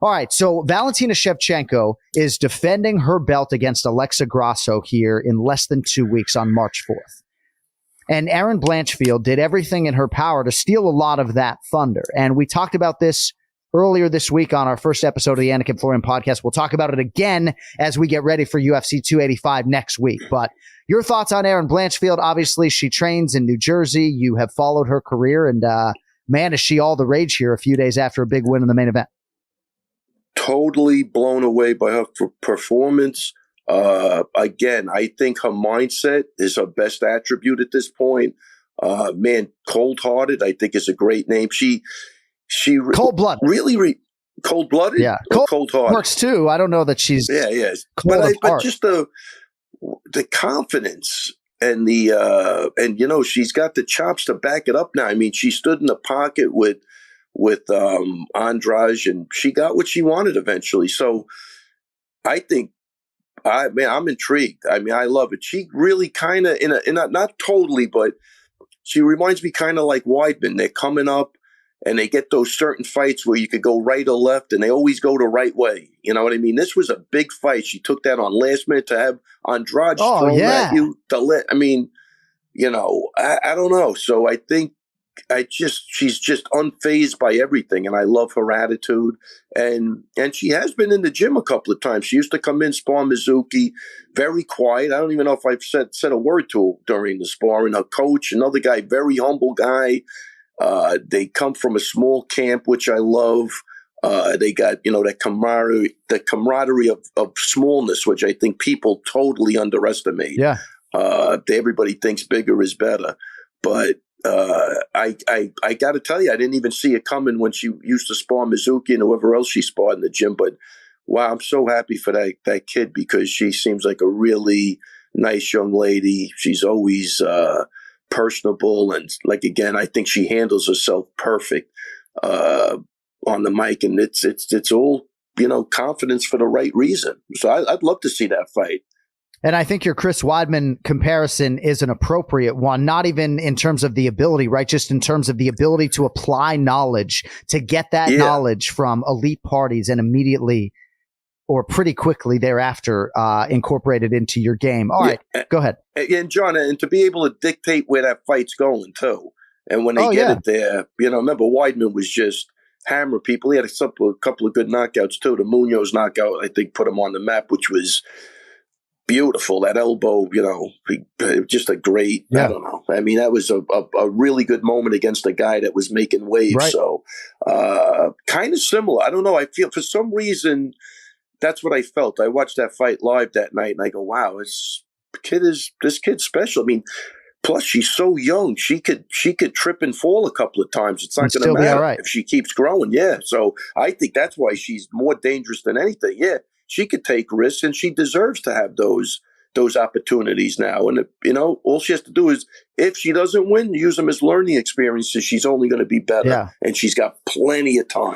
All right, so Valentina Shevchenko is defending her belt against Alexa Grasso here in less than 2 weeks on March 4th. And Erin Blanchfield did everything in her power to steal a lot of that thunder. And we talked about this earlier this week on our first episode of the Anik and Florian podcast. We'll talk about it again as we get ready for UFC 285 next week. But your thoughts on Erin Blanchfield? Obviously, she trains in New Jersey. You have followed her career, and man, is she all the rage here a few days after a big win in the main event. Totally blown away by her performance. Again, I think her mindset is her best attribute at this point. Man, cold-hearted, I think is a great name. She cold-blooded. Really cold-blooded? Yeah. Cold-hearted. Works too. I don't know that she's but just the confidence and she's got the chops to back it up now. I mean, she stood in the pocket with Andrade, and she got what she wanted eventually. So I think, I'm intrigued. I mean, I love it. She really kind of, not totally, but she reminds me kind of like Weidman. They're coming up and they get those certain fights where you could go right or left, and they always go the right way. You know what I mean? This was a big fight. She took that on last minute to have Andrade thrown at you. I don't know. So I think she's just unfazed by everything, and I love her attitude. And she has been in the gym a couple of times. She used to come in, spar Mizuki, very quiet. I don't even know if I've said a word to her during the sparring. Her coach, another guy, very humble guy. They come from a small camp, which I love. They got, that camaraderie of smallness, which I think people totally underestimate. Yeah. Everybody thinks bigger is better, but I got to tell you, I didn't even see it coming when she used to spar Mizuki and whoever else she sparred in the gym. But wow, I'm so happy for that kid, because she seems like a really nice young lady. She's always personable, and again, I think she handles herself perfect on the mic, and it's all confidence for the right reason. So I'd love to see that fight. And I think your Chris Weidman comparison is an appropriate one, not even in terms of the ability, right? Just in terms of the ability to apply knowledge, to get that knowledge from elite parties and immediately or pretty quickly thereafter incorporate it into your game. All right, go ahead. And John, and to be able to dictate where that fight's going too. And when they get it there, remember Weidman was just hammer people. He had a couple of good knockouts too. The Munoz knockout, I think, put him on the map, which was beautiful. That elbow, just a great, I don't know. I mean, that was a really good moment against a guy that was making waves. Right. So kind of similar. I don't know. I feel for some reason that's what I felt. I watched that fight live that night, and I go, wow, this kid's special. I mean, plus she's so young. She could trip and fall a couple of times. It's not going to matter if she keeps growing. Yeah. So I think that's why she's more dangerous than anything. Yeah. She could take risks, and she deserves to have those opportunities now. And all she has to do is, if she doesn't win, use them as learning experiences. She's only going to be better, and she's got plenty of time.